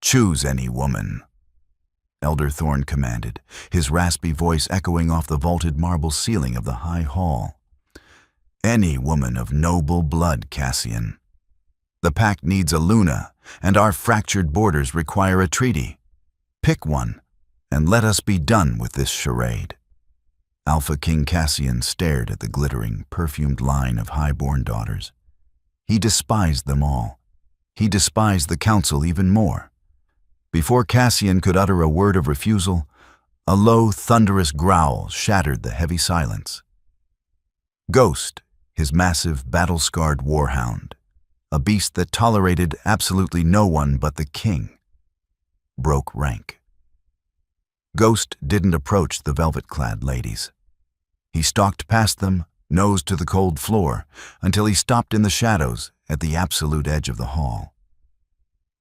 Choose any woman, Elder Thorn commanded, his raspy voice echoing off the vaulted marble ceiling of the high hall. Any woman of noble blood, Cassian. The pact needs a Luna, and our fractured borders require a treaty. Pick one, and let us be done with this charade. Alpha King Cassian stared at the glittering, perfumed line of high-born daughters. He despised them all. He despised the council even more. Before Cassian could utter a word of refusal, a low, thunderous growl shattered the heavy silence. Ghost, his massive, battle-scarred warhound, a beast that tolerated absolutely no one but the king, broke rank. Ghost didn't approach the velvet-clad ladies. He stalked past them, nose to the cold floor, until he stopped in the shadows at the absolute edge of the hall.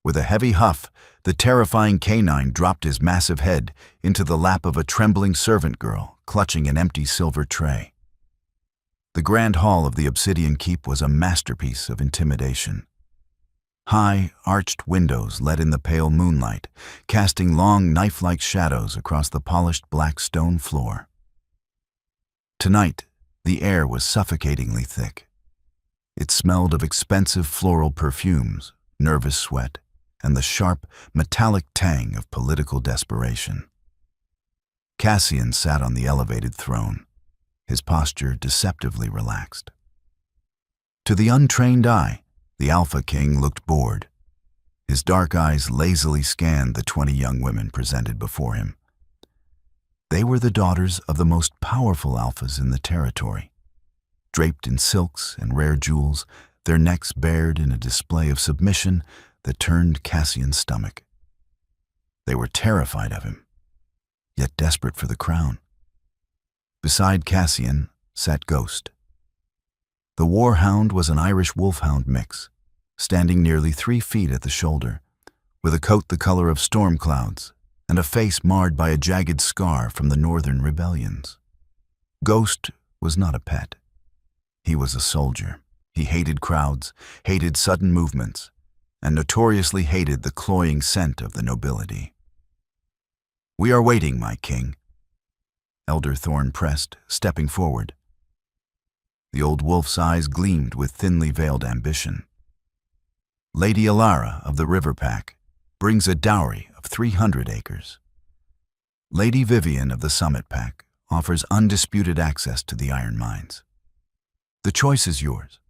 With a heavy huff, the terrifying canine dropped his massive head into the lap of a trembling servant girl clutching an empty silver tray. The grand hall of the Obsidian Keep was a masterpiece of intimidation. High, arched windows let in the pale moonlight, casting long, knife-like shadows across the polished black stone floor. Tonight, the air was suffocatingly thick. It smelled of expensive floral perfumes, nervous sweat, and the sharp, metallic tang of political desperation. Cassian sat on the elevated throne, his posture deceptively relaxed. To the untrained eye, the Alpha King looked bored. His dark eyes lazily scanned the 20 young women presented before him. They were the daughters of the most powerful alphas in the territory. Draped in silks and rare jewels, their necks bared in a display of submission that turned Cassian's stomach. They were terrified of him, yet desperate for the crown. Beside Cassian sat Ghost. The warhound was an Irish wolfhound mix, standing nearly 3 feet at the shoulder, with a coat the color of storm clouds and a face marred by a jagged scar from the northern rebellions. Ghost was not a pet. He was a soldier. He hated crowds, hated sudden movements, and notoriously hated the cloying scent of the nobility. "We are waiting, my king," Elder Thorn pressed, stepping forward. The old wolf's eyes gleamed with thinly veiled ambition. "Lady Alara of the River Pack brings a dowry of 300 acres. Lady Vivian of the Summit Pack offers undisputed access to the iron mines. The choice is yours,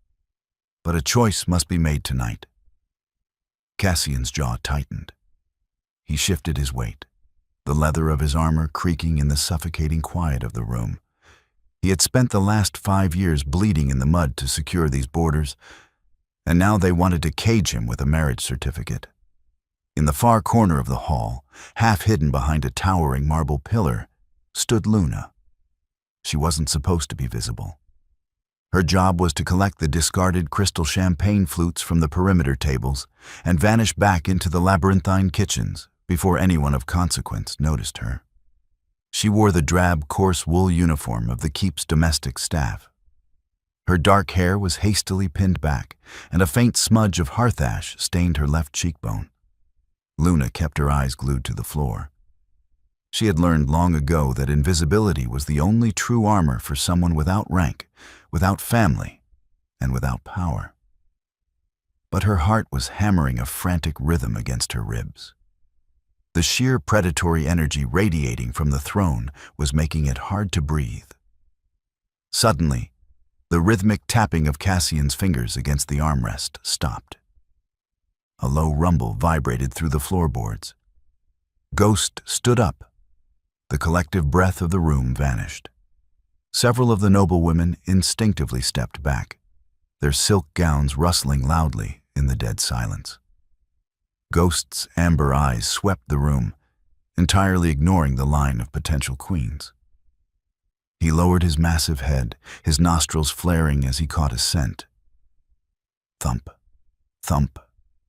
but a choice must be made tonight." Cassian's jaw tightened. He shifted his weight, the leather of his armor creaking in the suffocating quiet of the room. He had spent the last 5 years bleeding in the mud to secure these borders, and now they wanted to cage him with a marriage certificate. In the far corner of the hall, half hidden behind a towering marble pillar, stood Luna. She wasn't supposed to be visible. Her job was to collect the discarded crystal champagne flutes from the perimeter tables and vanish back into the labyrinthine kitchens before anyone of consequence noticed her. She wore the drab, coarse wool uniform of the keep's domestic staff. Her dark hair was hastily pinned back, and a faint smudge of hearth ash stained her left cheekbone. Luna kept her eyes glued to the floor. She had learned long ago that invisibility was the only true armor for someone without rank, without family, and without power. But her heart was hammering a frantic rhythm against her ribs. The sheer predatory energy radiating from the throne was making it hard to breathe. Suddenly, the rhythmic tapping of Cassian's fingers against the armrest stopped. A low rumble vibrated through the floorboards. Ghost stood up. The collective breath of the room vanished. Several of the noblewomen instinctively stepped back, their silk gowns rustling loudly in the dead silence. Ghost's amber eyes swept the room, entirely ignoring the line of potential queens. He lowered his massive head, his nostrils flaring as he caught a scent. Thump, thump,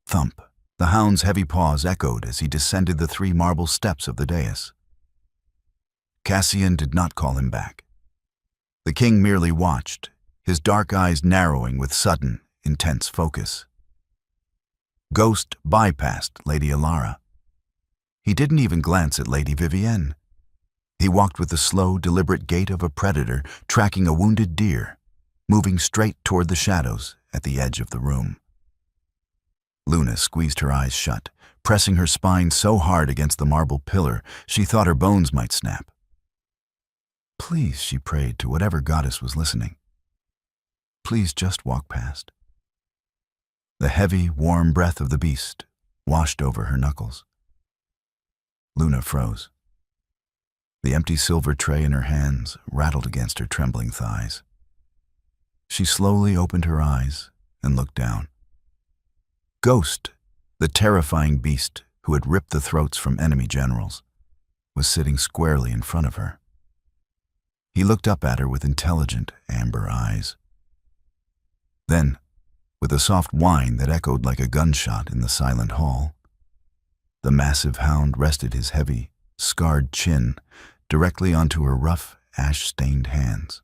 thump. The hound's heavy paws echoed as he descended the 3 marble steps of the dais. Cassian did not call him back. The king merely watched, his dark eyes narrowing with sudden, intense focus. Ghost bypassed Lady Alara, He didn't even glance at Lady Vivienne. He walked with the slow, deliberate gait of a predator tracking a wounded deer, moving straight toward the shadows at the edge of the room. Luna squeezed her eyes shut, pressing her spine so hard against the marble pillar she thought her bones might snap. Please, she prayed to whatever goddess was listening. Please just walk past. The heavy, warm breath of the beast washed over her knuckles. Luna froze. The empty silver tray in her hands rattled against her trembling thighs. She slowly opened her eyes and looked down. Ghost, the terrifying beast who had ripped the throats from enemy generals, was sitting squarely in front of her. He looked up at her with intelligent, amber eyes. Then, with a soft whine that echoed like a gunshot in the silent hall, the massive hound rested his heavy, scarred chin directly onto her rough, ash-stained hands.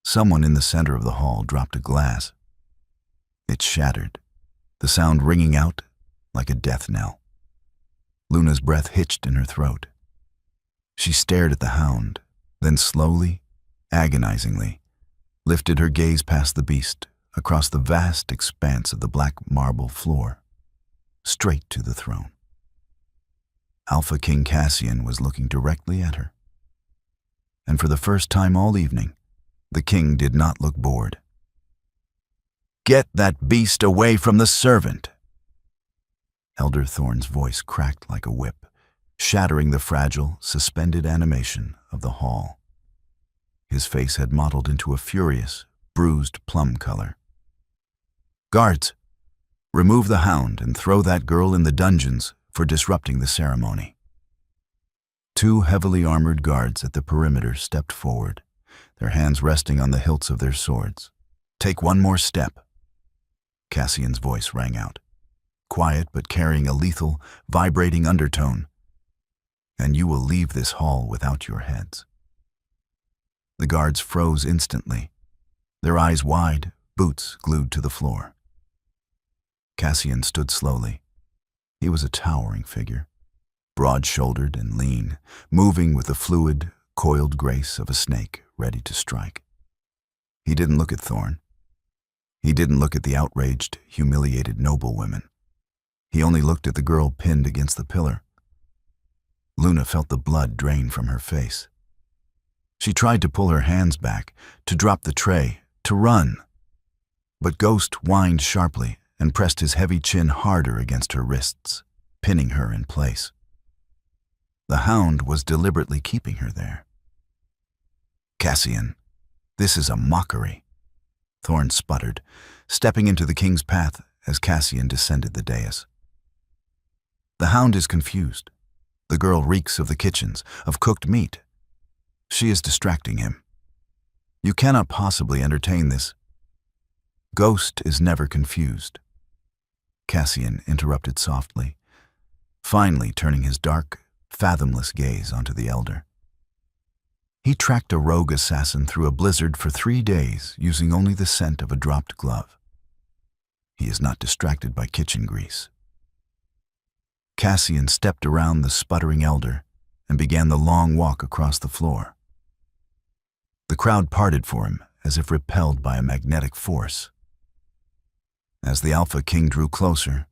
Someone in the center of the hall dropped a glass. It shattered, the sound ringing out like a death knell. Luna's breath hitched in her throat. She stared at the hound, then slowly, agonizingly, lifted her gaze past the beast, across the vast expanse of the black marble floor, straight to the throne. Alpha King Cassian was looking directly at her. And for the first time all evening, the king did not look bored. "Get that beast away from the servant!" Elder Thorne's voice cracked like a whip, shattering the fragile, suspended animation of the hall. His face had mottled into a furious, bruised plum color. "Guards, remove the hound and throw that girl in the dungeons for disrupting the ceremony." Two heavily armored guards at the perimeter stepped forward, their hands resting on the hilts of their swords. "Take one more step." Cassian's voice rang out, quiet but carrying a lethal, vibrating undertone, "and you will leave this hall without your heads." The guards froze instantly, their eyes wide, boots glued to the floor. Cassian stood slowly. He was a towering figure, broad-shouldered and lean, moving with the fluid, coiled grace of a snake ready to strike. He didn't look at Thorne. He didn't look at the outraged, humiliated noblewomen. He only looked at the girl pinned against the pillar. Luna felt the blood drain from her face. She tried to pull her hands back, to drop the tray, to run. But Ghost whined sharply and pressed his heavy chin harder against her wrists, pinning her in place. The hound was deliberately keeping her there. "Cassian, this is a mockery," Thorne sputtered, stepping into the king's path as Cassian descended the dais. "The hound is confused. The girl reeks of the kitchens, of cooked meat. She is distracting him. You cannot possibly entertain this." "Ghost is never confused," Cassian interrupted softly, finally turning his dark, fathomless gaze onto the elder. "He tracked a rogue assassin through a blizzard for 3 days using only the scent of a dropped glove. He is not distracted by kitchen grease." Cassian stepped around the sputtering elder and began the long walk across the floor. The crowd parted for him as if repelled by a magnetic force. As the Alpha King drew closer,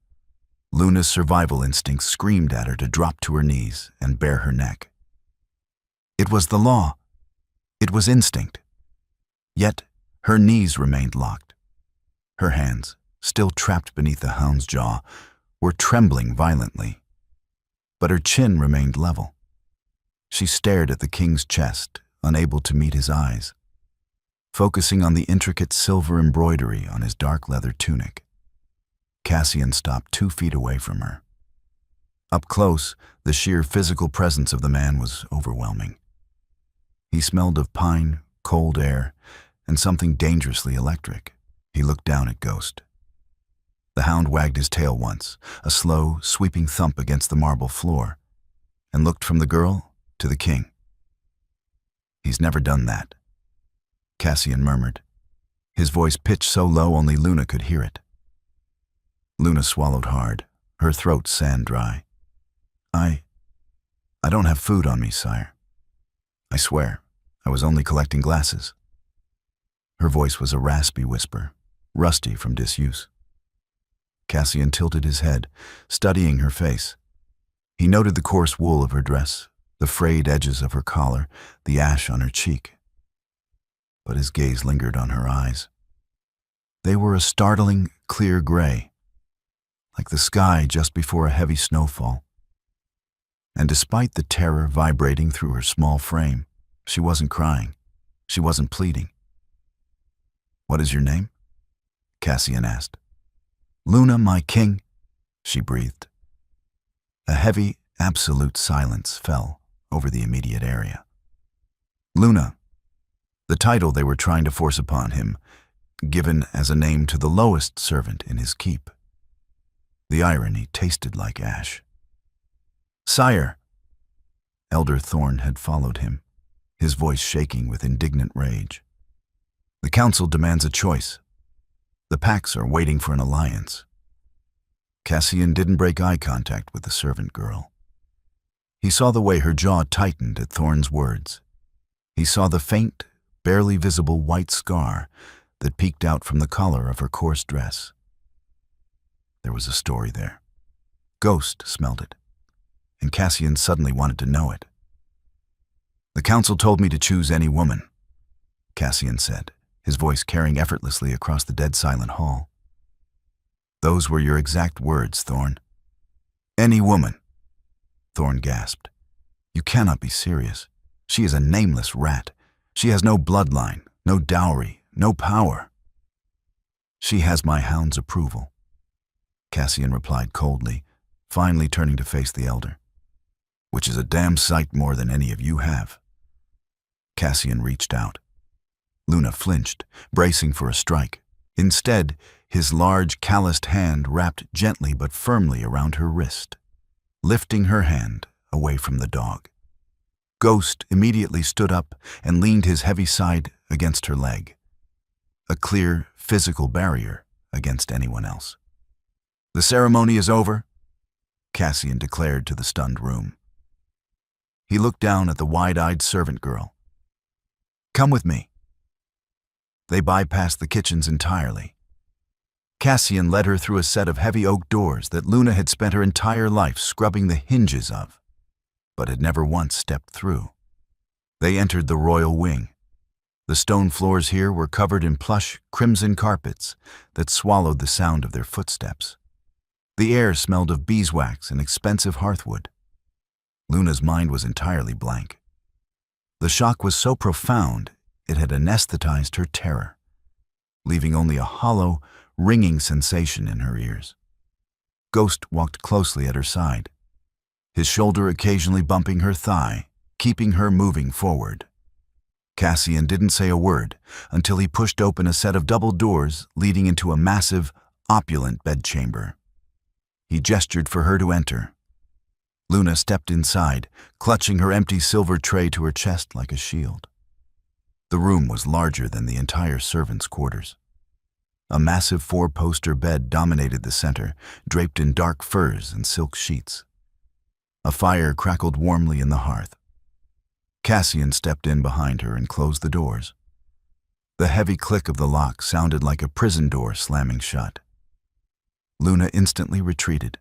Luna's survival instinct screamed at her to drop to her knees and bare her neck. It was the law. It was instinct. Yet her knees remained locked. Her hands, still trapped beneath the hound's jaw, were trembling violently. But her chin remained level. She stared at the king's chest, unable to meet his eyes, focusing on the intricate silver embroidery on his dark leather tunic. Cassian stopped 2 feet away from her. Up close, the sheer physical presence of the man was overwhelming. He smelled of pine, cold air, and something dangerously electric. He looked down at Ghost. The hound wagged his tail once, a slow, sweeping thump against the marble floor, and looked from the girl to the king. "He's never done that," Cassian murmured, his voice pitched so low only Luna could hear it. Luna swallowed hard, her throat sand dry. I don't have food on me, sire. I swear, I was only collecting glasses." Her voice was a raspy whisper, rusty from disuse. Cassian tilted his head, studying her face. He noted the coarse wool of her dress, the frayed edges of her collar, the ash on her cheek. But his gaze lingered on her eyes. They were a startling, clear gray, like the sky just before a heavy snowfall. And despite the terror vibrating through her small frame, she wasn't crying. She wasn't pleading. "What is your name?" Cassian asked. "Luna, my king," she breathed. A heavy, absolute silence fell over the immediate area. Luna, the title they were trying to force upon him, given as a name to the lowest servant in his keep. The irony tasted like ash. "Sire!" Elder Thorn had followed him, his voice shaking with indignant rage. "The council demands a choice. The packs are waiting for an alliance." Cassian didn't break eye contact with the servant girl. He saw the way her jaw tightened at Thorn's words. He saw the faint, barely visible white scar that peeked out from the collar of her coarse dress. There was a story there. Ghost smelled it, and Cassian suddenly wanted to know it. "The council told me to choose any woman," Cassian said, his voice carrying effortlessly across the dead silent hall. "Those were your exact words, Thorn." "Any woman," Thorn gasped. "You cannot be serious. She is a nameless rat. She has no bloodline, no dowry, no power." "She has my hound's approval," Cassian replied coldly, finally turning to face the elder. "Which is a damn sight more than any of you have." Cassian reached out. Luna flinched, bracing for a strike. Instead, his large, calloused hand wrapped gently but firmly around her wrist, lifting her hand away from the dog. Ghost immediately stood up and leaned his heavy side against her leg, a clear, physical barrier against anyone else. "The ceremony is over," Cassian declared to the stunned room. He looked down at the wide-eyed servant girl. "Come with me." They bypassed the kitchens entirely. Cassian led her through a set of heavy oak doors that Luna had spent her entire life scrubbing the hinges of, but had never once stepped through. They entered the royal wing. The stone floors here were covered in plush, crimson carpets that swallowed the sound of their footsteps. The air smelled of beeswax and expensive hearthwood. Luna's mind was entirely blank. The shock was so profound it had anesthetized her terror, leaving only a hollow, ringing sensation in her ears. Ghost walked closely at her side, his shoulder occasionally bumping her thigh, keeping her moving forward. Cassian didn't say a word until he pushed open a set of double doors leading into a massive, opulent bedchamber. He gestured for her to enter. Luna stepped inside, clutching her empty silver tray to her chest like a shield. The room was larger than the entire servants' quarters. A massive four-poster bed dominated the center, draped in dark furs and silk sheets. A fire crackled warmly in the hearth. Cassian stepped in behind her and closed the doors. The heavy click of the lock sounded like a prison door slamming shut. Luna instantly retreated,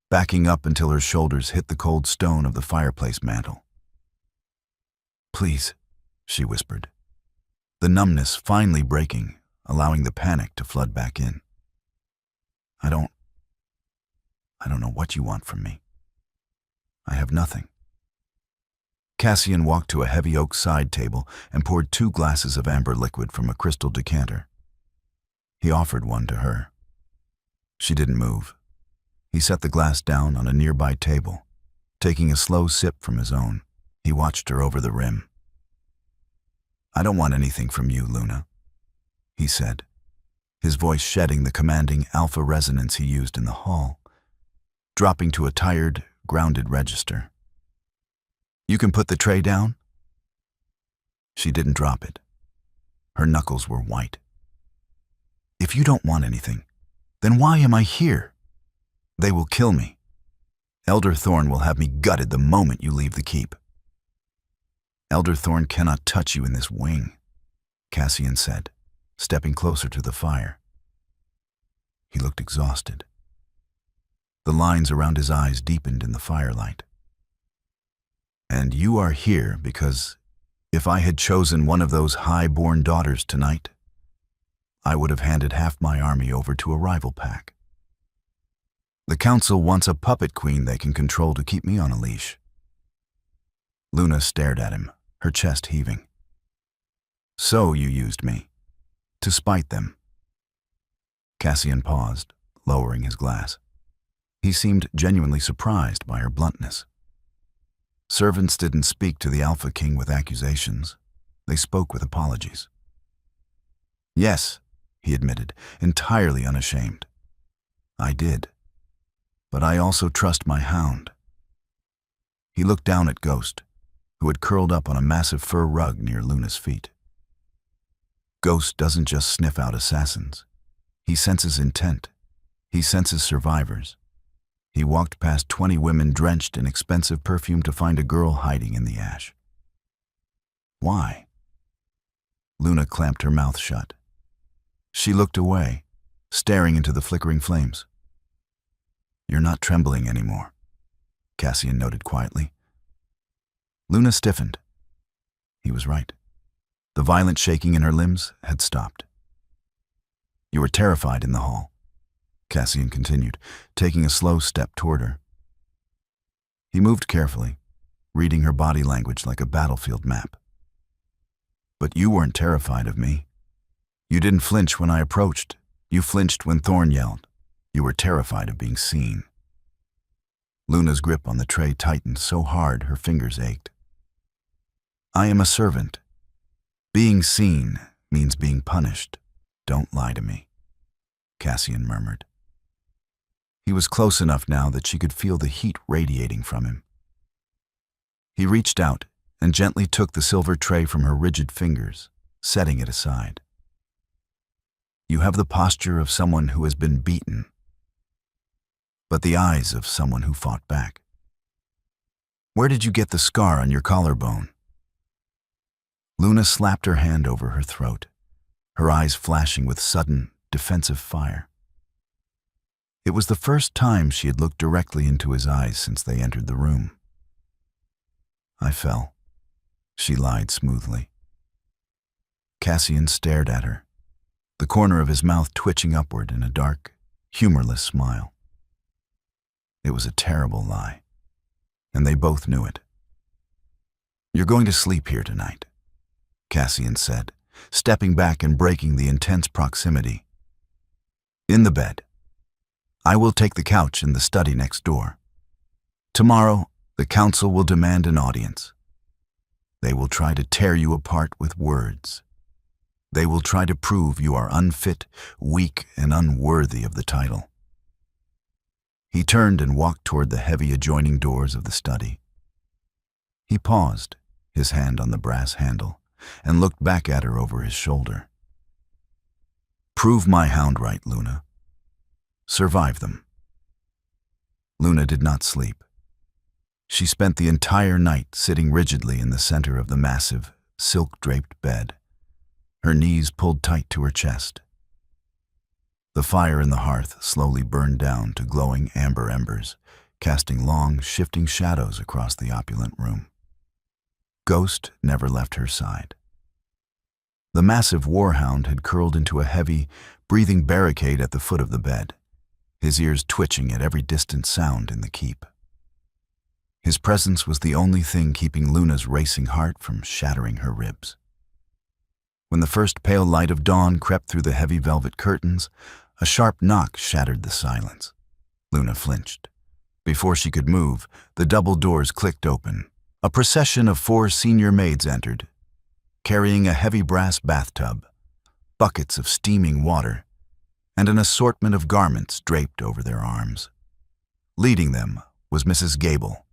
backing up until her shoulders hit the cold stone of the fireplace mantel. "Please," she whispered, the numbness finally breaking, allowing the panic to flood back in. I don't know what you want from me. I have nothing." Cassian walked to a heavy oak side table and poured 2 glasses of amber liquid from a crystal decanter. He offered one to her. She didn't move. He set the glass down on a nearby table. Taking a slow sip from his own, he watched her over the rim. "I don't want anything from you, Luna," he said, his voice shedding the commanding alpha resonance he used in the hall, dropping to a tired, grounded register. "You can put the tray down?" She didn't drop it. Her knuckles were white. "If you don't want anything, then why am I here? They will kill me. Elder Thorn will have me gutted the moment you leave the keep." "Elder Thorn cannot touch you in this wing," Cassian said, stepping closer to the fire. He looked exhausted. The lines around his eyes deepened in the firelight. "And you are here because if I had chosen one of those high-born daughters tonight, I would have handed half my army over to a rival pack. The council wants a puppet queen they can control to keep me on a leash." Luna stared at him, her chest heaving. "So you used me, to spite them." Cassian paused, lowering his glass. He seemed genuinely surprised by her bluntness. Servants didn't speak to the Alpha King with accusations. They spoke with apologies. "Yes," he admitted, entirely unashamed. "I did. But I also trust my hound." He looked down at Ghost, who had curled up on a massive fur rug near Luna's feet. Ghost doesn't just sniff out assassins. He senses intent. He senses survivors. He walked past 20 women drenched in expensive perfume to find a girl hiding in the ash. "Why?" Luna clamped her mouth shut. She looked away, staring into the flickering flames. "You're not trembling anymore," Cassian noted quietly. Luna stiffened. He was right. The violent shaking in her limbs had stopped. "You were terrified in the hall," Cassian continued, taking a slow step toward her. He moved carefully, reading her body language like a battlefield map. "But you weren't terrified of me. You didn't flinch when I approached. You flinched when Thorn yelled. You were terrified of being seen." Luna's grip on the tray tightened so hard her fingers ached. "I am a servant. Being seen means being punished. Don't lie to me," Cassian murmured. He was close enough now that she could feel the heat radiating from him. He reached out and gently took the silver tray from her rigid fingers, setting it aside. "You have the posture of someone who has been beaten, but the eyes of someone who fought back. Where did you get the scar on your collarbone?" Luna slapped her hand over her throat, her eyes flashing with sudden, defensive fire. It was the first time she had looked directly into his eyes since they entered the room. "I fell," she lied smoothly. Cassian stared at her, the corner of his mouth twitching upward in a dark, humorless smile. It was a terrible lie, and they both knew it. "You're going to sleep here tonight," Cassian said, stepping back and breaking the intense proximity. "In the bed. I will take the couch in the study next door. Tomorrow, the council will demand an audience. They will try to tear you apart with words. They will try to prove you are unfit, weak, and unworthy of the title." He turned and walked toward the heavy adjoining doors of the study. He paused, his hand on the brass handle, and looked back at her over his shoulder. "Prove my hound right, Luna. Survive them." Luna did not sleep. She spent the entire night sitting rigidly in the center of the massive, silk-draped bed, her knees pulled tight to her chest. The fire in the hearth slowly burned down to glowing amber embers, casting long, shifting shadows across the opulent room. Ghost never left her side. The massive warhound had curled into a heavy, breathing barricade at the foot of the bed, his ears twitching at every distant sound in the keep. His presence was the only thing keeping Luna's racing heart from shattering her ribs. When the first pale light of dawn crept through the heavy velvet curtains, a sharp knock shattered the silence. Luna flinched. Before she could move, the double doors clicked open. A procession of 4 senior maids entered, carrying a heavy brass bathtub, buckets of steaming water, and an assortment of garments draped over their arms. Leading them was Mrs. Gable,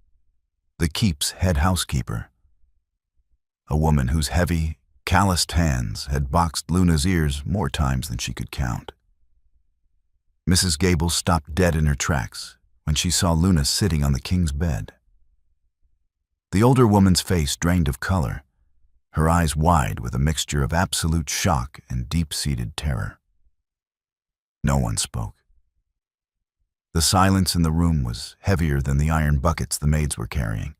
the keep's head housekeeper, a woman whose heavy, calloused hands had boxed Luna's ears more times than she could count. Mrs. Gable stopped dead in her tracks, when she saw Luna sitting on the king's bed. The older woman's face drained of color, her eyes wide with a mixture of absolute shock and deep-seated terror. No one spoke. The silence in the room was heavier than the iron buckets the maids were carrying.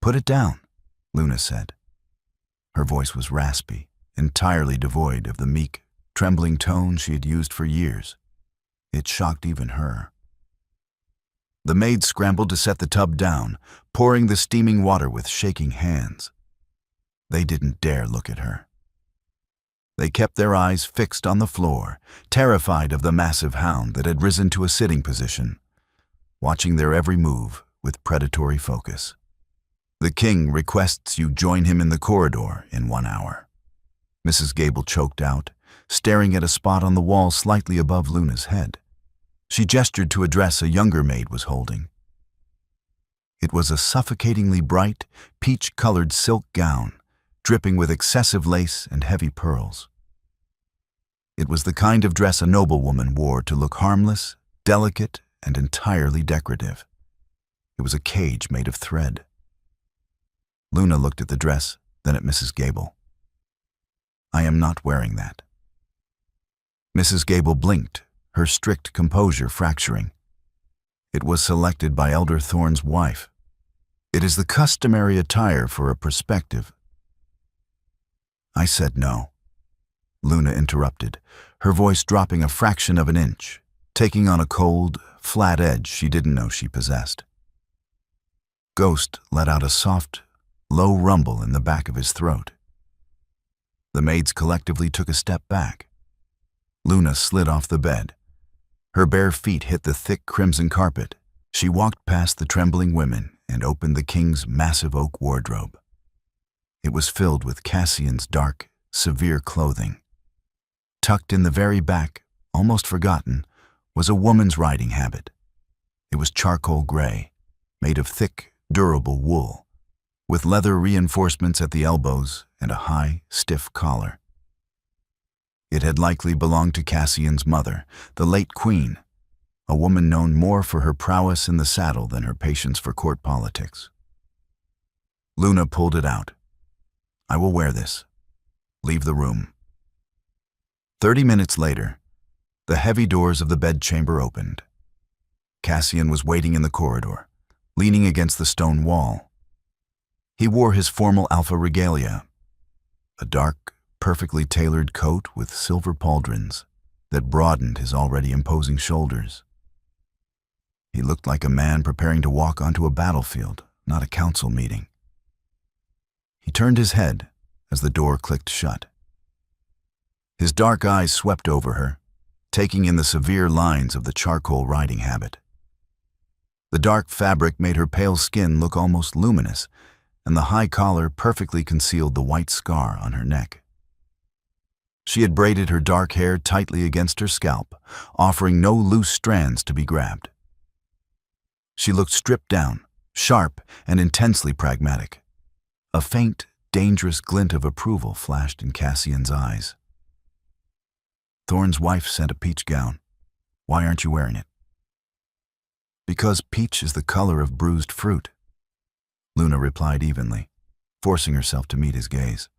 "Put it down," Luna said. Her voice was raspy, entirely devoid of the meek, trembling tone she had used for years. It shocked even her. The maids scrambled to set the tub down, pouring the steaming water with shaking hands. They didn't dare look at her. They kept their eyes fixed on the floor, terrified of the massive hound that had risen to a sitting position, watching their every move with predatory focus. "The king requests you join him in the corridor in 1 hour," Mrs. Gable choked out, staring at a spot on the wall slightly above Luna's head. She gestured to a dress a younger maid was holding. It was a suffocatingly bright, peach-colored silk gown, dripping with excessive lace and heavy pearls. It was the kind of dress a noblewoman wore to look harmless, delicate, and entirely decorative. It was a cage made of thread. Luna looked at the dress, then at Mrs. Gable. "I am not wearing that." Mrs. Gable blinked, her strict composure fracturing. "It was selected by Elder Thorne's wife. It is the customary attire for a prospective." "I said no," Luna interrupted, her voice dropping a fraction of an inch, taking on a cold, flat edge she didn't know she possessed. Ghost let out a soft, low rumble in the back of his throat. The maids collectively took a step back. Luna slid off the bed. Her bare feet hit the thick crimson carpet. She walked past the trembling women and opened the king's massive oak wardrobe. It was filled with Cassian's dark, severe clothing. Tucked in the very back, almost forgotten, was a woman's riding habit. It was charcoal gray, made of thick, durable wool, with leather reinforcements at the elbows and a high, stiff collar. It had likely belonged to Cassian's mother, the late queen, a woman known more for her prowess in the saddle than her patience for court politics. Luna pulled it out. "I will wear this. Leave the room." 30 minutes later, the heavy doors of the bedchamber opened. Cassian was waiting in the corridor, leaning against the stone wall. He wore his formal alpha regalia, a dark, perfectly tailored coat with silver pauldrons that broadened his already imposing shoulders. He looked like a man preparing to walk onto a battlefield, not a council meeting. He turned his head as the door clicked shut. His dark eyes swept over her, taking in the severe lines of the charcoal riding habit. The dark fabric made her pale skin look almost luminous, and the high collar perfectly concealed the white scar on her neck. She had braided her dark hair tightly against her scalp, offering no loose strands to be grabbed. She looked stripped down, sharp and intensely pragmatic. A faint, dangerous glint of approval flashed in Cassian's eyes. "Thorne's wife sent a peach gown. Why aren't you wearing it?" "Because peach is the color of bruised fruit," Luna replied evenly, forcing herself to meet his gaze.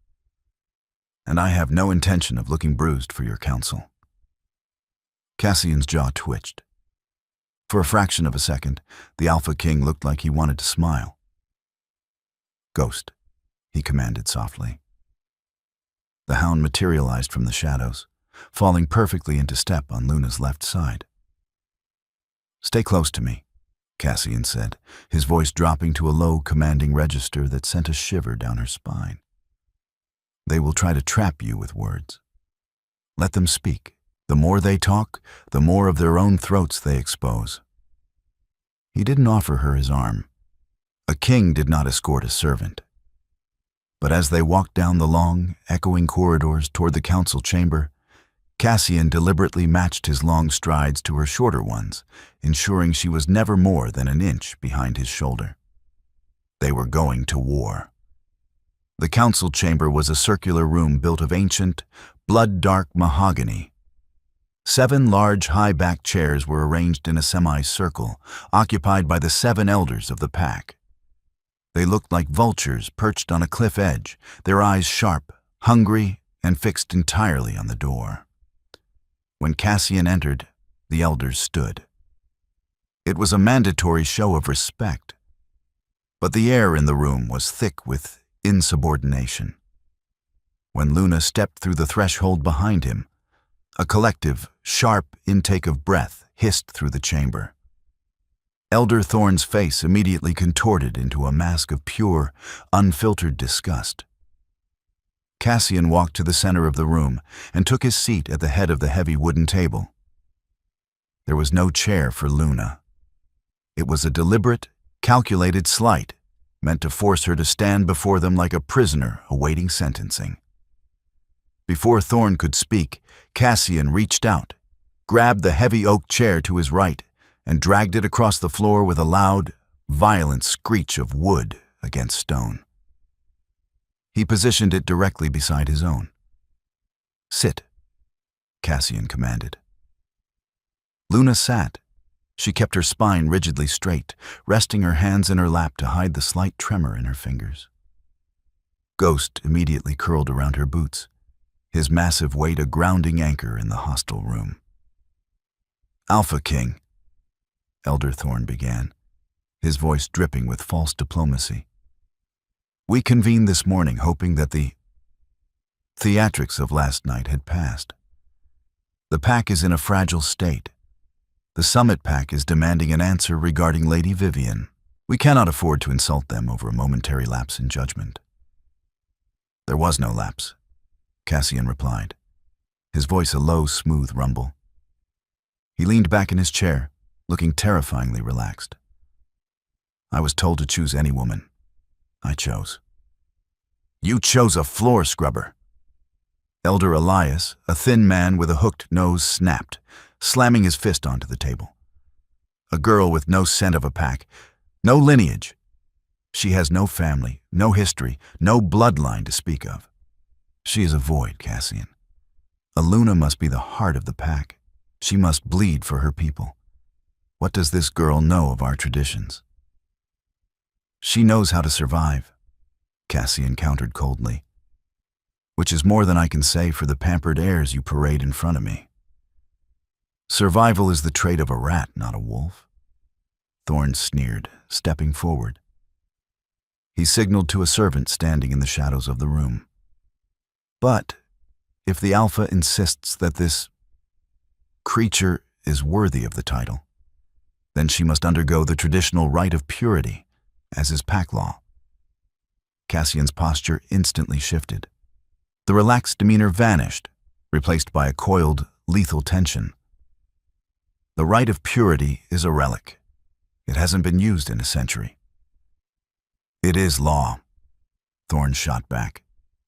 "And I have no intention of looking bruised for your counsel." Cassian's jaw twitched. For a fraction of a second, the Alpha King looked like he wanted to smile. "Ghost," he commanded softly. The hound materialized from the shadows, falling perfectly into step on Luna's left side. "Stay close to me," Cassian said, his voice dropping to a low, commanding register that sent a shiver down her spine. "They will try to trap you with words. Let them speak. The more they talk, the more of their own throats they expose." He didn't offer her his arm. A king did not escort a servant. But as they walked down the long, echoing corridors toward the council chamber, Cassian deliberately matched his long strides to her shorter ones, ensuring she was never more than an inch behind his shoulder. They were going to war. The council chamber was a circular room built of ancient, blood-dark mahogany. 7 large high-backed chairs were arranged in a semicircle, occupied by the 7 elders of the pack. They looked like vultures perched on a cliff edge, their eyes sharp, hungry, and fixed entirely on the door. When Cassian entered, the elders stood. It was a mandatory show of respect, but the air in the room was thick with insubordination. When Luna stepped through the threshold behind him, a collective, sharp intake of breath hissed through the chamber. Elder Thorn's face immediately contorted into a mask of pure, unfiltered disgust. Cassian walked to the center of the room and took his seat at the head of the heavy wooden table. There was no chair for Luna. It was a deliberate, calculated slight, meant to force her to stand before them like a prisoner awaiting sentencing. Before Thorn could speak, Cassian reached out, grabbed the heavy oak chair to his right, and dragged it across the floor with a loud, violent screech of wood against stone. He positioned it directly beside his own. "Sit," Cassian commanded. Luna sat. She kept her spine rigidly straight, resting her hands in her lap to hide the slight tremor in her fingers. Ghost immediately curled around her boots, his massive weight a grounding anchor in the hostile room. "Alpha King," Elder Thorn began, his voice dripping with false diplomacy. "We convened this morning hoping that the theatrics of last night had passed. The pack is in a fragile state. The Summit Pack is demanding an answer regarding Lady Vivian. We cannot afford to insult them over a momentary lapse in judgment." "There was no lapse," Cassian replied, his voice a low, smooth rumble. He leaned back in his chair, looking terrifyingly relaxed. "I was told to choose any woman. I chose." "You chose a floor scrubber." Elder Elias, a thin man with a hooked nose, snapped, slamming his fist onto the table. "A girl with no scent of a pack, no lineage. She has no family, no history, no bloodline to speak of. She is a void, Cassian. A Luna must be the heart of the pack. She must bleed for her people. What does this girl know of our traditions?" "She knows how to survive," Cassian countered coldly, "which is more than I can say for the pampered airs you parade in front of me. Survival is the trait of a rat, not a wolf." Thorn sneered, stepping forward. He signaled to a servant standing in the shadows of the room. "But if the Alpha insists that this creature is worthy of the title, then she must undergo the traditional rite of purity, as is pack law." Cassian's posture instantly shifted. The relaxed demeanor vanished, replaced by a coiled, lethal tension. "The rite of purity is a relic. It hasn't been used in a century." "It is law," Thorn shot back,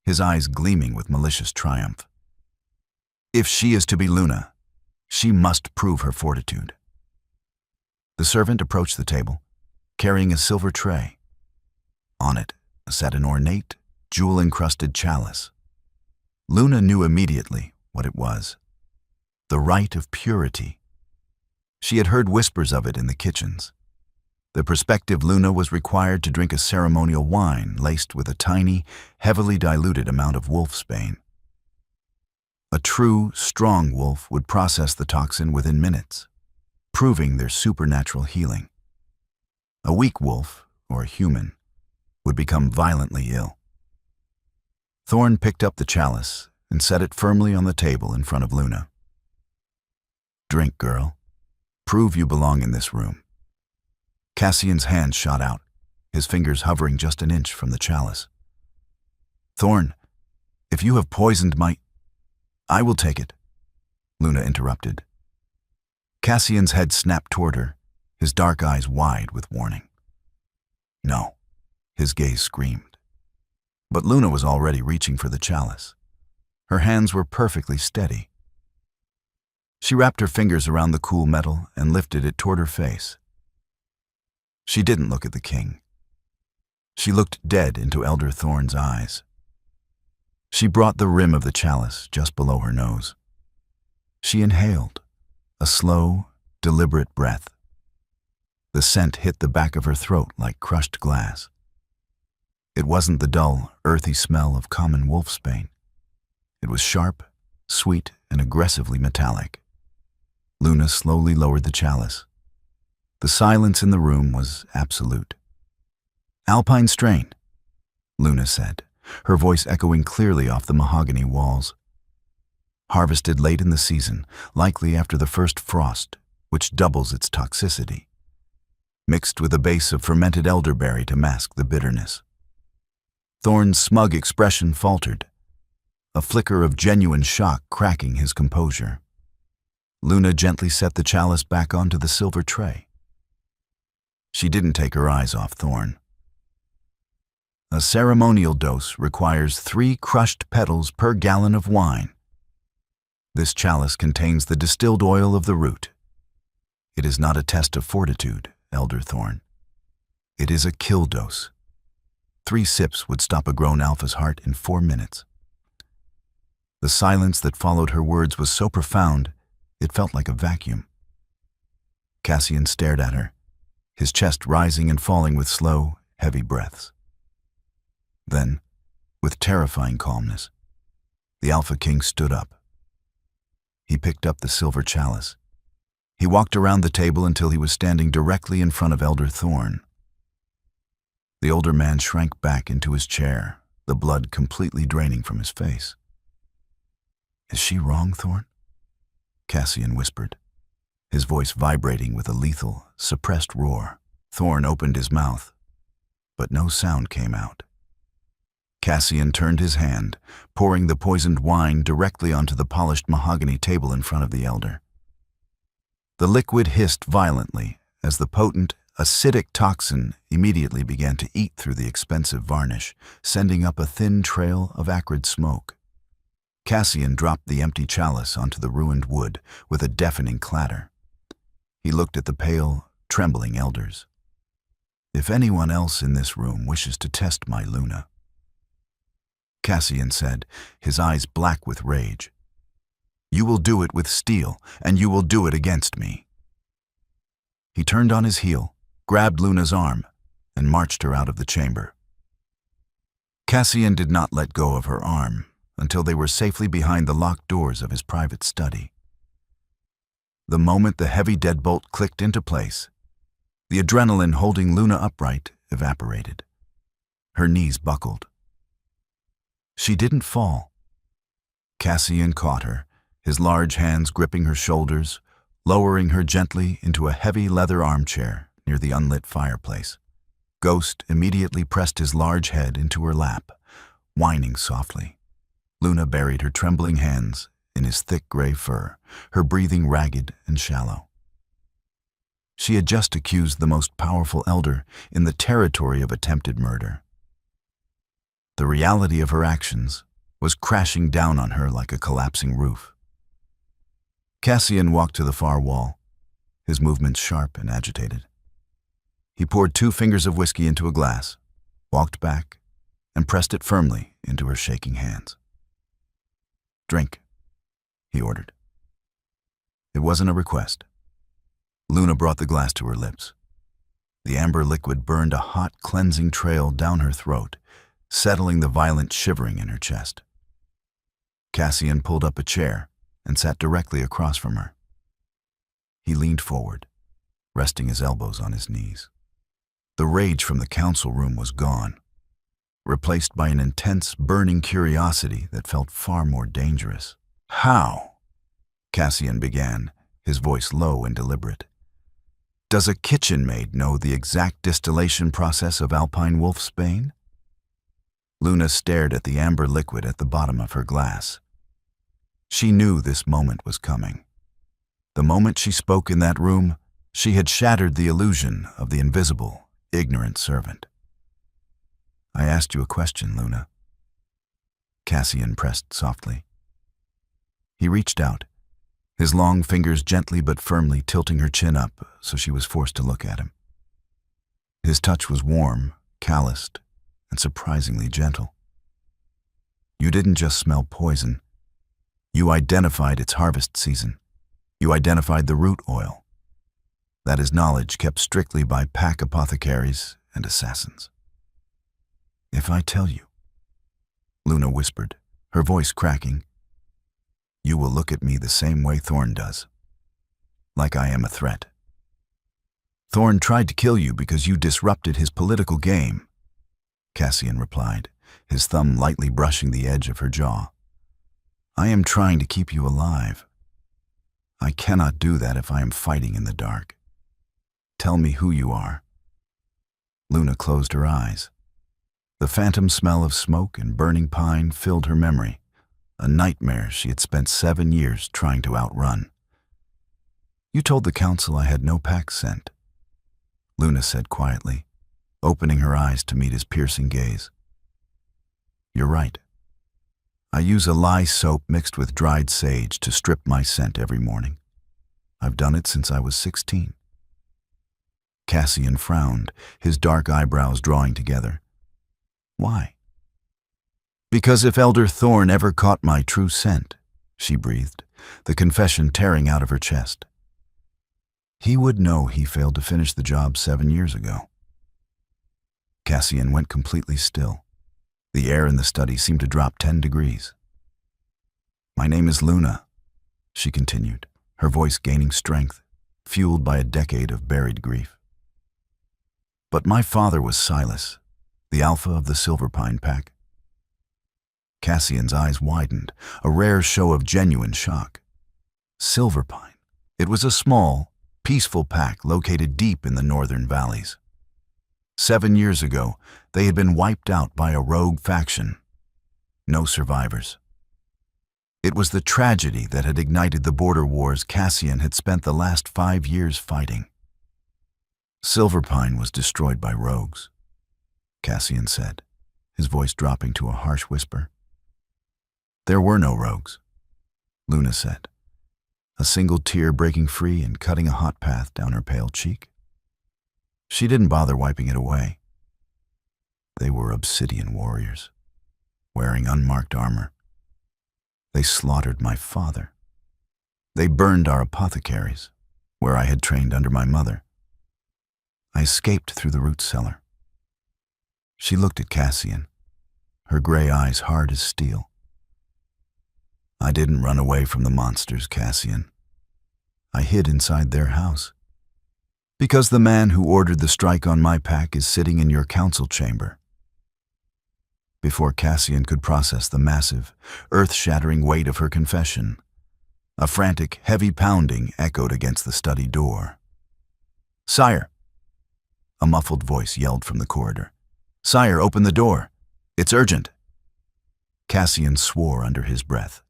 his eyes gleaming with malicious triumph. "If she is to be Luna, she must prove her fortitude." The servant approached the table, carrying a silver tray. On it sat an ornate, jewel-encrusted chalice. Luna knew immediately what it was: the rite of purity. She had heard whispers of it in the kitchens. The prospective Luna was required to drink a ceremonial wine laced with a tiny, heavily diluted amount of wolfsbane. A true, strong wolf would process the toxin within minutes, proving their supernatural healing. A weak wolf, or a human, would become violently ill. Thorn picked up the chalice and set it firmly on the table in front of Luna. "Drink, girl. Prove you belong in this room." Cassian's hand shot out, his fingers hovering just an inch from the chalice. "Thorn, if you have poisoned my—" "I will take it," Luna interrupted. Cassian's head snapped toward her, his dark eyes wide with warning. "No," his gaze screamed. But Luna was already reaching for the chalice. Her hands were perfectly steady. She wrapped her fingers around the cool metal and lifted it toward her face. She didn't look at the king. She looked dead into Elder Thorn's eyes. She brought the rim of the chalice just below her nose. She inhaled, a slow, deliberate breath. The scent hit the back of her throat like crushed glass. It wasn't the dull, earthy smell of common wolfsbane. It was sharp, sweet, and aggressively metallic. Luna slowly lowered the chalice. The silence in the room was absolute. "Alpine strain," Luna said, her voice echoing clearly off the mahogany walls. "Harvested late in the season, likely after the first frost, which doubles its toxicity. Mixed with a base of fermented elderberry to mask the bitterness." Thorn's smug expression faltered, a flicker of genuine shock cracking his composure. Luna gently set the chalice back onto the silver tray. She didn't take her eyes off Thorn. "A ceremonial dose requires 3 crushed petals per gallon of wine. This chalice contains the distilled oil of the root. It is not a test of fortitude, Elder Thorn. It is a kill dose. 3 sips would stop a grown alpha's heart in 4 minutes." The silence that followed her words was so profound, it felt like a vacuum. Cassian stared at her, his chest rising and falling with slow, heavy breaths. Then, with terrifying calmness, the Alpha King stood up. He picked up the silver chalice. He walked around the table until he was standing directly in front of Elder Thorn. The older man shrank back into his chair, the blood completely draining from his face. "Is she wrong, Thorn?" Cassian whispered, his voice vibrating with a lethal, suppressed roar. Thorn opened his mouth, but no sound came out. Cassian turned his hand, pouring the poisoned wine directly onto the polished mahogany table in front of the elder. The liquid hissed violently as the potent, acidic toxin immediately began to eat through the expensive varnish, sending up a thin trail of acrid smoke. Cassian dropped the empty chalice onto the ruined wood with a deafening clatter. He looked at the pale, trembling elders. "If anyone else in this room wishes to test my Luna," Cassian said, his eyes black with rage, "you will do it with steel, and you will do it against me." He turned on his heel, grabbed Luna's arm, and marched her out of the chamber. Cassian did not let go of her arm until they were safely behind the locked doors of his private study. The moment the heavy deadbolt clicked into place, the adrenaline holding Luna upright evaporated. Her knees buckled. She didn't fall. Cassian caught her, his large hands gripping her shoulders, lowering her gently into a heavy leather armchair near the unlit fireplace. Ghost immediately pressed his large head into her lap, whining softly. Luna buried her trembling hands in his thick gray fur, her breathing ragged and shallow. She had just accused the most powerful elder in the territory of attempted murder. The reality of her actions was crashing down on her like a collapsing roof. Cassian walked to the far wall, his movements sharp and agitated. He poured 2 fingers of whiskey into a glass, walked back, and pressed it firmly into her shaking hands. "Drink," he ordered. It wasn't a request. Luna brought the glass to her lips. The amber liquid burned a hot, cleansing trail down her throat, settling the violent shivering in her chest. Cassian pulled up a chair and sat directly across from her. He leaned forward, resting his elbows on his knees. The rage from the council room was gone, replaced by an intense, burning curiosity that felt far more dangerous. "How?" Cassian began, his voice low and deliberate. "Does a kitchen maid know the exact distillation process of alpine wolfsbane?" Luna stared at the amber liquid at the bottom of her glass. She knew this moment was coming. The moment she spoke in that room, she had shattered the illusion of the invisible, ignorant servant. "I asked you a question, Luna." Cassian pressed softly. He reached out, his long fingers gently but firmly tilting her chin up so she was forced to look at him. His touch was warm, calloused, and surprisingly gentle. "You didn't just smell poison. You identified its harvest season. You identified the root oil. That is knowledge kept strictly by pack apothecaries and assassins. If I tell you, Luna whispered, her voice cracking, you will look at me the same way Thorn does, like I am a threat. Thorn tried to kill you because you disrupted his political game, Cassian replied, his thumb lightly brushing the edge of her jaw. I am trying to keep you alive. I cannot do that if I am fighting in the dark. Tell me who you are. Luna closed her eyes. The phantom smell of smoke and burning pine filled her memory, a nightmare she had spent 7 years trying to outrun. You told the council I had no pack scent, Luna said quietly, opening her eyes to meet his piercing gaze. You're right. I use a lye soap mixed with dried sage to strip my scent every morning. I've done it since I was 16. Cassian frowned, his dark eyebrows drawing together. Why? Because if Elder Thorn ever caught my true scent, she breathed, the confession tearing out of her chest, he would know he failed to finish the job 7 years ago. Cassian went completely still. The air in the study seemed to drop 10 degrees. My name is Luna, she continued, her voice gaining strength, fueled by a decade of buried grief. But my father was Silas, the alpha of the Silver Pine pack. Cassian's eyes widened, a rare show of genuine shock. Silver Pine. It was a small, peaceful pack located deep in the northern valleys. 7 years ago, they had been wiped out by a rogue faction. No survivors. It was the tragedy that had ignited the border wars Cassian had spent the last 5 years fighting. Silver Pine was destroyed by rogues, Cassian said, his voice dropping to a harsh whisper. There were no rogues, Luna said, a single tear breaking free and cutting a hot path down her pale cheek. She didn't bother wiping it away. They were obsidian warriors, wearing unmarked armor. They slaughtered my father. They burned our apothecaries, where I had trained under my mother. I escaped through the root cellar. She looked at Cassian, her gray eyes hard as steel. I didn't run away from the monsters, Cassian. I hid inside their house. Because the man who ordered the strike on my pack is sitting in your council chamber. Before Cassian could process the massive, earth-shattering weight of her confession, a frantic, heavy pounding echoed against the study door. Sire! A muffled voice yelled from the corridor. Sire, open the door. It's urgent. Cassian swore under his breath.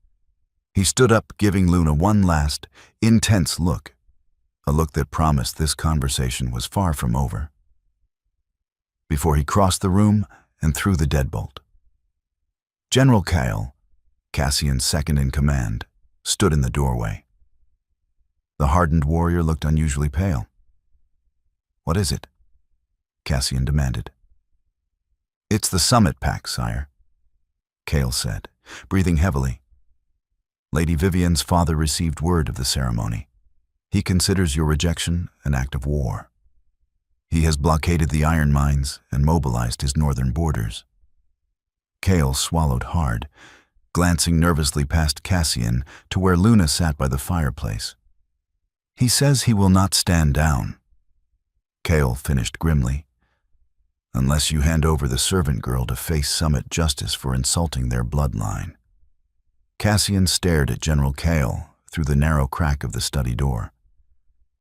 He stood up, giving Luna one last, intense look, a look that promised this conversation was far from over, before he crossed the room and threw the deadbolt. General Kyle, Cassian's second in command, stood in the doorway. The hardened warrior looked unusually pale. What is it? Cassian demanded. It's the summit pack, sire, Kale said, breathing heavily. Lady Vivian's father received word of the ceremony. He considers your rejection an act of war. He has blockaded the iron mines and mobilized his northern borders. Kale swallowed hard, glancing nervously past Cassian to where Luna sat by the fireplace. He says he will not stand down. Kale finished grimly. Unless you hand over the servant girl to face summit justice for insulting their bloodline. Cassian stared at General Kale through the narrow crack of the study door.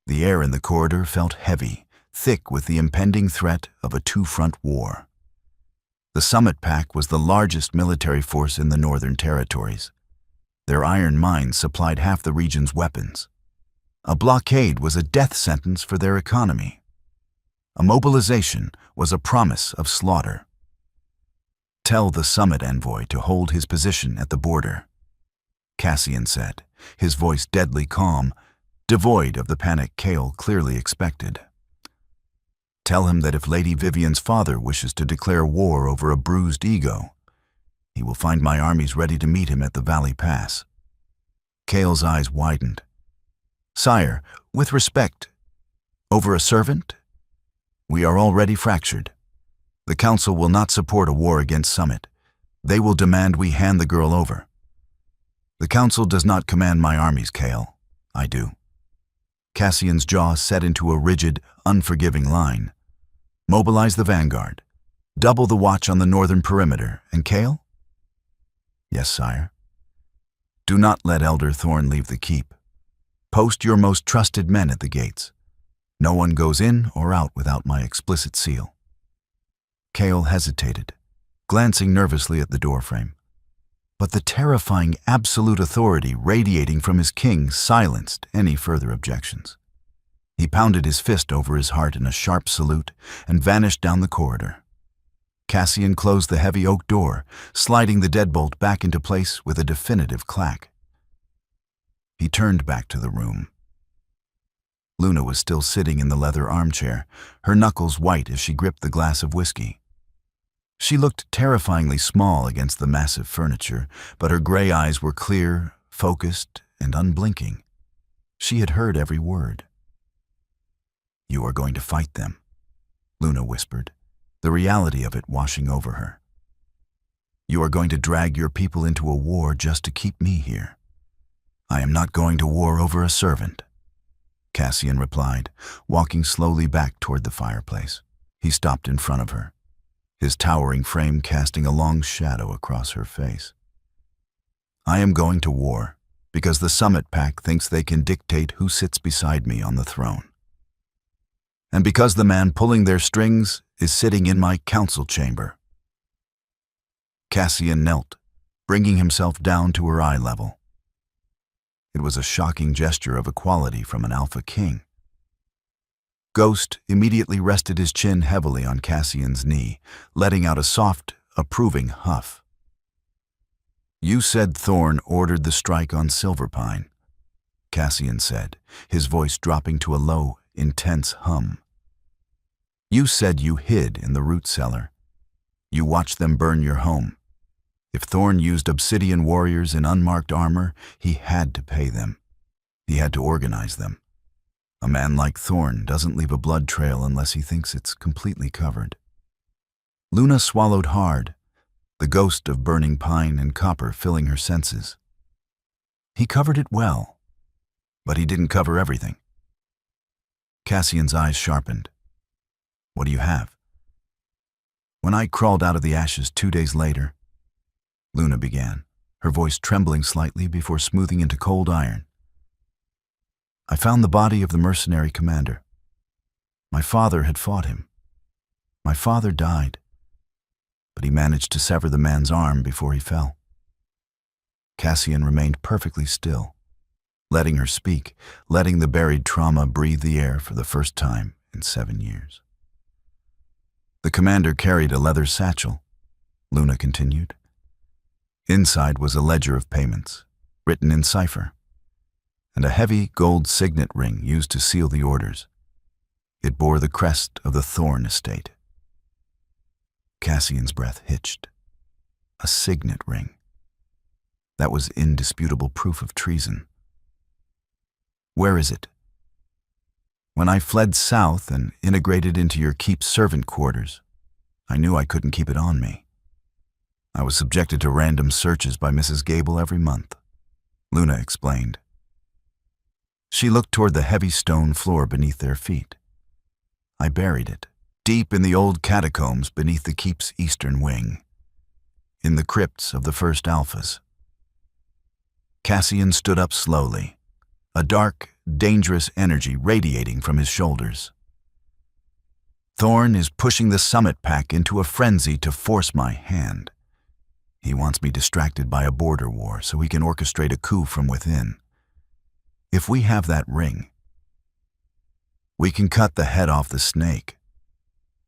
The air in the corridor felt heavy, thick with the impending threat of a two-front war. The Summit Pack was the largest military force in the Northern Territories. Their iron mines supplied half the region's weapons. A blockade was a death sentence for their economy. A mobilization was a promise of slaughter. Tell the Summit envoy to hold his position at the border, Cassian said, his voice deadly calm, devoid of the panic Kale clearly expected. Tell him that if Lady Vivian's father wishes to declare war over a bruised ego, he will find my armies ready to meet him at the Valley Pass. Cale's eyes widened. "Sire, with respect, over a servant? We are already fractured. The Council will not support a war against Summit. They will demand we hand the girl over. The Council does not command my armies, Cale. I do." Cassian's jaw set into a rigid, unforgiving line. "Mobilize the vanguard. Double the watch on the northern perimeter. And Cale?" "Yes, sire." "Do not let Elder Thorn leave the keep. Post your most trusted men at the gates. No one goes in or out without my explicit seal." Cale hesitated, glancing nervously at the doorframe. But the terrifying absolute authority radiating from his king silenced any further objections. He pounded his fist over his heart in a sharp salute and vanished down the corridor. Cassian closed the heavy oak door, sliding the deadbolt back into place with a definitive clack. He turned back to the room. Luna was still sitting in the leather armchair, her knuckles white as she gripped the glass of whiskey. She looked terrifyingly small against the massive furniture, but her gray eyes were clear, focused, and unblinking. She had heard every word. "You are going to fight them," Luna whispered, the reality of it washing over her. "You are going to drag your people into a war just to keep me here." "I am not going to war over a servant," Cassian replied, walking slowly back toward the fireplace. He stopped in front of her, his towering frame casting a long shadow across her face. "I am going to war because the Summit Pack thinks they can dictate who sits beside me on the throne. And because the man pulling their strings is sitting in my council chamber." Cassian knelt, bringing himself down to her eye level. It was a shocking gesture of equality from an alpha king. Ghost immediately rested his chin heavily on Cassian's knee, letting out a soft, approving huff. "You said Thorn ordered the strike on Silverpine," Cassian said, his voice dropping to a low, intense hum. "You said you hid in the root cellar. You watched them burn your home. If Thorn used obsidian warriors in unmarked armor, he had to pay them. He had to organize them. A man like Thorn doesn't leave a blood trail unless he thinks it's completely covered." Luna swallowed hard, the ghost of burning pine and copper filling her senses. He covered it well, but he didn't cover everything. Cassian's eyes sharpened. "What do you have?" "When I crawled out of the ashes 2 days later," Luna began, her voice trembling slightly before smoothing into cold iron, "I found the body of the mercenary commander. My father had fought him. My father died, but he managed to sever the man's arm before he fell." Cassian remained perfectly still, letting her speak, letting the buried trauma breathe the air for the first time in 7 years. "The commander carried a leather satchel," Luna continued. "Inside was a ledger of payments, written in cipher, and a heavy gold signet ring used to seal the orders. It bore the crest of the Thorn estate." Cassian's breath hitched. A signet ring. That was indisputable proof of treason. "Where is it?" "When I fled south and integrated into your keep's servant quarters, I knew I couldn't keep it on me. I was subjected to random searches by Mrs. Gable every month," Luna explained. She looked toward the heavy stone floor beneath their feet. "I buried it, deep in the old catacombs beneath the keep's eastern wing, in the crypts of the first alphas." Cassian stood up slowly, a dark, dangerous energy radiating from his shoulders. "Thorn is pushing the Summit Pack into a frenzy to force my hand. He wants me distracted by a border war so he can orchestrate a coup from within. If we have that ring, we can cut the head off the snake,"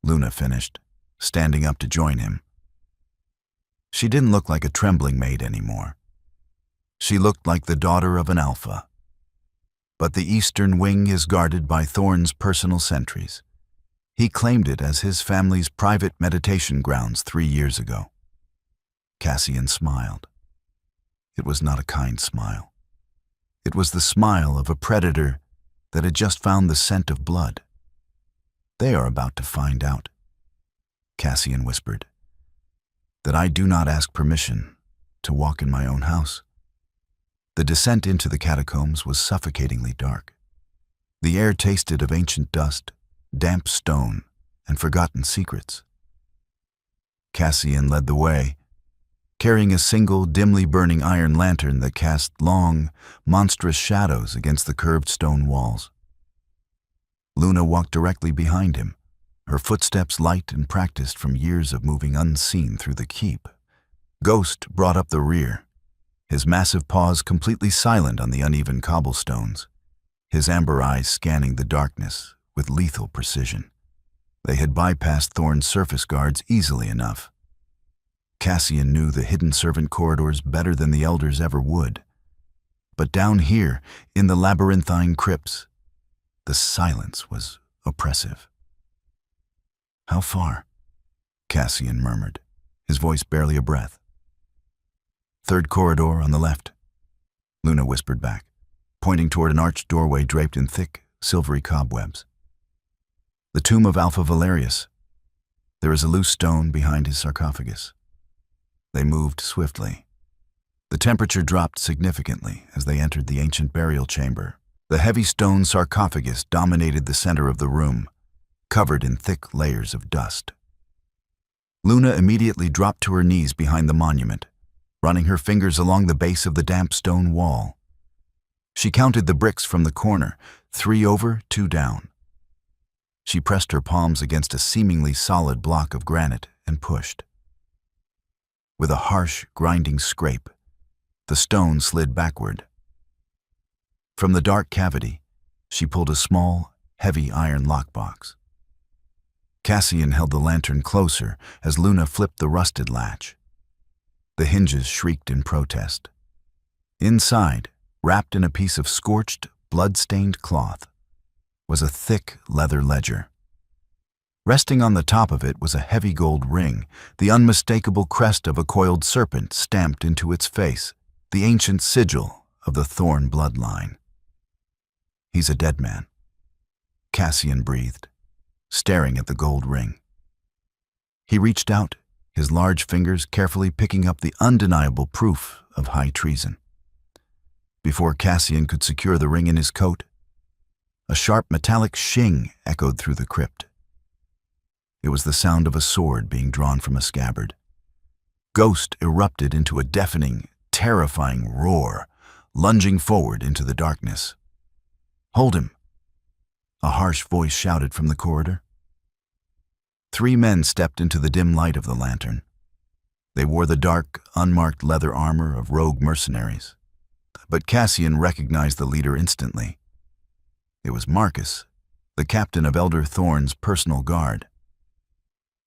Luna finished, standing up to join him. She didn't look like a trembling maid anymore. She looked like the daughter of an alpha. But the eastern wing is guarded by Thorn's personal sentries. He claimed it as his family's private meditation grounds 3 years ago. Cassian smiled. It was not a kind smile. It was the smile of a predator that had just found the scent of blood. "They are about to find out," Cassian whispered, "that I do not ask permission to walk in my own house." The descent into the catacombs was suffocatingly dark. The air tasted of ancient dust, damp stone, and forgotten secrets. Cassian led the way, carrying a single, dimly burning iron lantern that cast long, monstrous shadows against the curved stone walls. Luna walked directly behind him, her footsteps light and practiced from years of moving unseen through the keep. Ghost brought up the rear, his massive paws completely silent on the uneven cobblestones, his amber eyes scanning the darkness with lethal precision. They had bypassed Thorn's surface guards easily enough. Cassian knew the hidden servant corridors better than the elders ever would. But down here, in the labyrinthine crypts, the silence was oppressive. "How far?" Cassian murmured, his voice barely a breath. "Third corridor on the left," Luna whispered back, pointing toward an arched doorway draped in thick, silvery cobwebs. "The tomb of Alpha Valerius. There is a loose stone behind his sarcophagus." They moved swiftly. The temperature dropped significantly as they entered the ancient burial chamber. The heavy stone sarcophagus dominated the center of the room, covered in thick layers of dust. Luna immediately dropped to her knees behind the monument, running her fingers along the base of the damp stone wall. She counted the bricks from the corner, 3 over, 2 down. She pressed her palms against a seemingly solid block of granite and pushed. With a harsh, grinding scrape, the stone slid backward. From the dark cavity, she pulled a small, heavy iron lockbox. Cassian held the lantern closer as Luna flipped the rusted latch. The hinges shrieked in protest. Inside, wrapped in a piece of scorched, blood-stained cloth, was a thick leather ledger. Resting on the top of it was a heavy gold ring, the unmistakable crest of a coiled serpent stamped into its face, the ancient sigil of the Thorn bloodline. "He's a dead man," Cassian breathed, staring at the gold ring. He reached out, his large fingers carefully picking up the undeniable proof of high treason. Before Cassian could secure the ring in his coat, a sharp metallic shing echoed through the crypt. It was the sound of a sword being drawn from a scabbard. Ghost erupted into a deafening, terrifying roar, lunging forward into the darkness. "Hold him!" a harsh voice shouted from the corridor. 3 men stepped into the dim light of the lantern. They wore the dark, unmarked leather armor of rogue mercenaries. But Cassian recognized the leader instantly. It was Marcus, the captain of Elder Thorn's personal guard.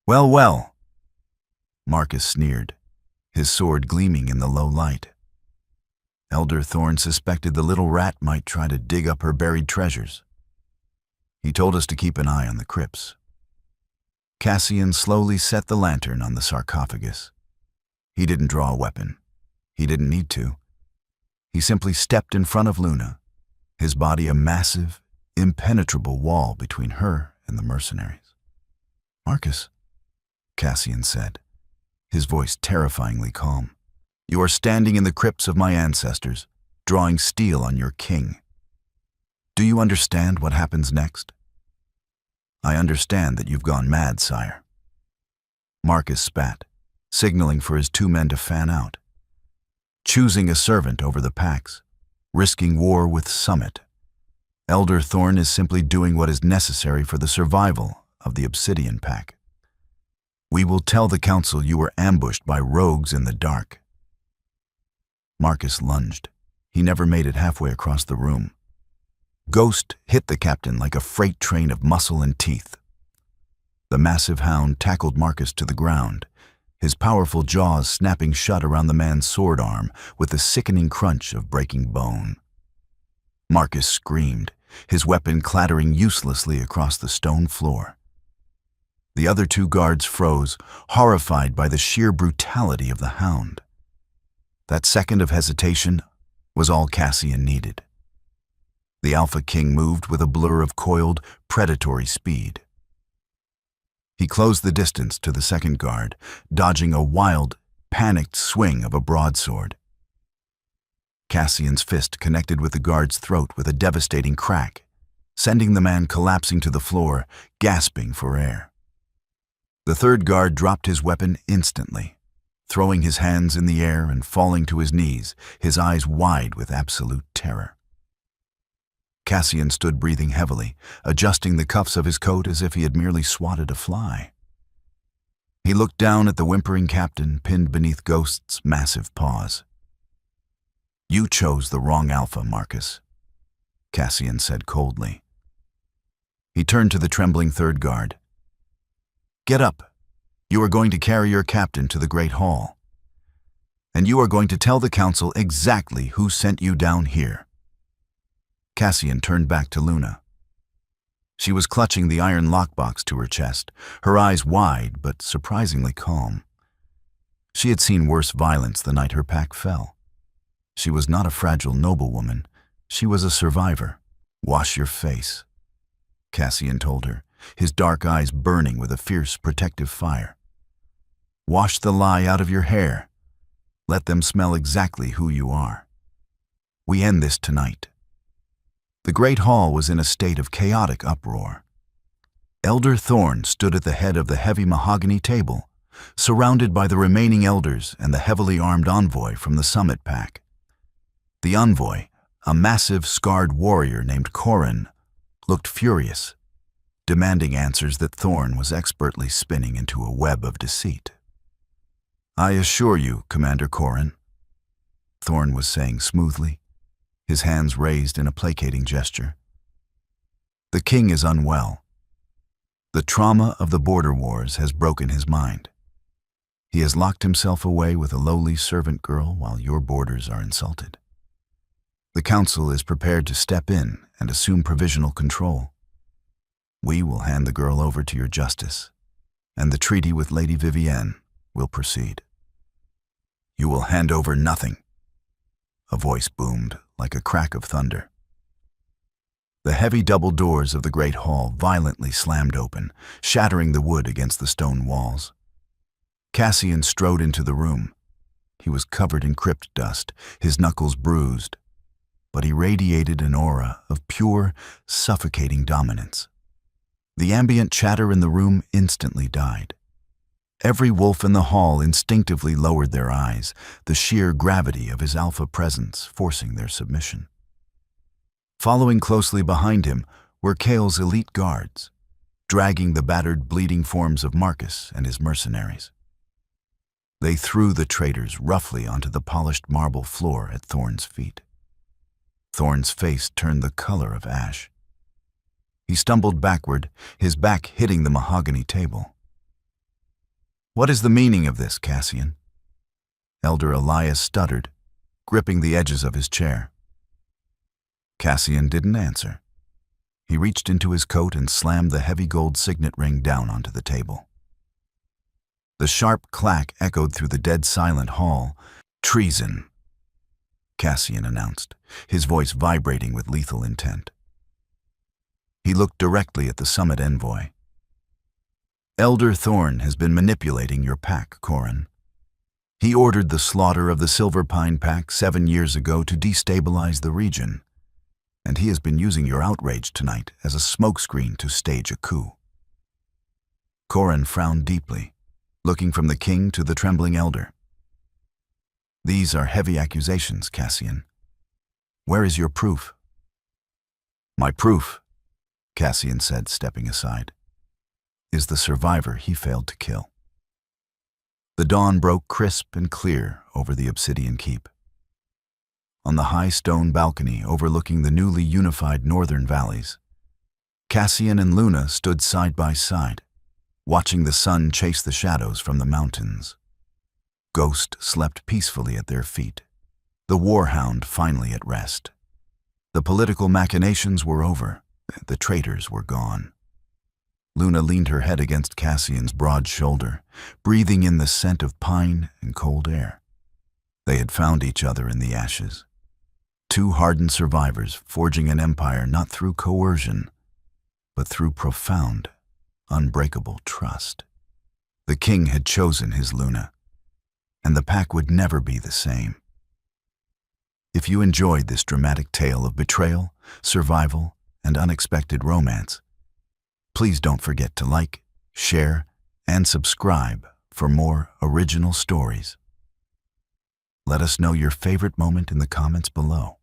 "Well, well," Marcus sneered, his sword gleaming in the low light. Elder Thorn suspected the little rat might try to dig up her buried treasures. "He told us to keep an eye on the crypts." Cassian slowly set the lantern on the sarcophagus. He didn't draw a weapon. He didn't need to. He simply stepped in front of Luna, his body a massive, impenetrable wall between her and the mercenaries. "Marcus," Cassian said, his voice terrifyingly calm, "you are standing in the crypts of my ancestors, drawing steel on your king. Do you understand what happens next?" "I understand that you've gone mad, sire." Marcus spat, signaling for his 2 men to fan out. Choosing a servant over the packs, risking war with Summit, Elder Thorn is simply doing what is necessary for the survival of the Obsidian Pack. "We will tell the council you were ambushed by rogues in the dark." Marcus lunged. He never made it halfway across the room. Ghost hit the captain like a freight train of muscle and teeth. The massive hound tackled Marcus to the ground, his powerful jaws snapping shut around the man's sword arm with the sickening crunch of breaking bone. Marcus screamed, his weapon clattering uselessly across the stone floor. The other 2 guards froze, horrified by the sheer brutality of the hound. That second of hesitation was all Cassian needed. The Alpha King moved with a blur of coiled, predatory speed. He closed the distance to the second guard, dodging a wild, panicked swing of a broadsword. Cassian's fist connected with the guard's throat with a devastating crack, sending the man collapsing to the floor, gasping for air. The third guard dropped his weapon instantly, throwing his hands in the air and falling to his knees, his eyes wide with absolute terror. Cassian stood breathing heavily, adjusting the cuffs of his coat as if he had merely swatted a fly. He looked down at the whimpering captain pinned beneath Ghost's massive paws. "You chose the wrong Alpha, Marcus," Cassian said coldly. He turned to the trembling third guard. "Get up. You are going to carry your captain to the Great Hall. And you are going to tell the council exactly who sent you down here." Cassian turned back to Luna. She was clutching the iron lockbox to her chest, her eyes wide but surprisingly calm. She had seen worse violence the night her pack fell. She was not a fragile noblewoman. She was a survivor. "Wash your face," Cassian told her, his dark eyes burning with a fierce protective fire. "Wash the lie out of your hair. Let them smell exactly who you are. We end this tonight." The Great Hall was in a state of chaotic uproar. Elder Thorn stood at the head of the heavy mahogany table, surrounded by the remaining elders and the heavily armed envoy from the Summit Pack. The envoy, a massive, scarred warrior named Corin, looked furious, demanding answers that Thorn was expertly spinning into a web of deceit. "I assure you, Commander Corin," Thorn was saying smoothly, his hands raised in a placating gesture. "The king is unwell. The trauma of the border wars has broken his mind. He has locked himself away with a lowly servant girl while your borders are insulted. The council is prepared to step in and assume provisional control. We will hand the girl over to your justice, and the treaty with Lady Vivienne will proceed." "You will hand over nothing," a voice boomed like a crack of thunder. The heavy double doors of the great hall violently slammed open, shattering the wood against the stone walls. Cassian strode into the room. He was covered in crypt dust, his knuckles bruised, but he radiated an aura of pure, suffocating dominance. The ambient chatter in the room instantly died. Every wolf in the hall instinctively lowered their eyes, the sheer gravity of his alpha presence forcing their submission. Following closely behind him were Kale's elite guards, dragging the battered, bleeding forms of Marcus and his mercenaries. They threw the traitors roughly onto the polished marble floor at Thorn's feet. Thorn's face turned the color of ash. He stumbled backward, his back hitting the mahogany table. "What is the meaning of this, Cassian?" Elder Elias stuttered, gripping the edges of his chair. Cassian didn't answer. He reached into his coat and slammed the heavy gold signet ring down onto the table. The sharp clack echoed through the dead silent hall. "Treason," Cassian announced, his voice vibrating with lethal intent. He looked directly at the summit envoy. "Elder Thorn has been manipulating your pack, Corin. He ordered the slaughter of the Silver Pine Pack 7 years ago to destabilize the region, and he has been using your outrage tonight as a smokescreen to stage a coup." Corin frowned deeply, looking from the king to the trembling elder. "These are heavy accusations, Cassian. Where is your proof?" "My proof," Cassian said, stepping aside, "is the survivor he failed to kill." The dawn broke crisp and clear over the obsidian keep. On the high stone balcony overlooking the newly unified northern valleys, Cassian and Luna stood side by side, watching the sun chase the shadows from the mountains. Ghost slept peacefully at their feet, the warhound finally at rest. The political machinations were over, the traitors were gone. Luna leaned her head against Cassian's broad shoulder, breathing in the scent of pine and cold air. They had found each other in the ashes. Two hardened survivors forging an empire not through coercion, but through profound, unbreakable trust. The king had chosen his Luna, and the pack would never be the same. If you enjoyed this dramatic tale of betrayal, survival, and unexpected romance, please don't forget to like, share, and subscribe for more original stories. Let us know your favorite moment in the comments below.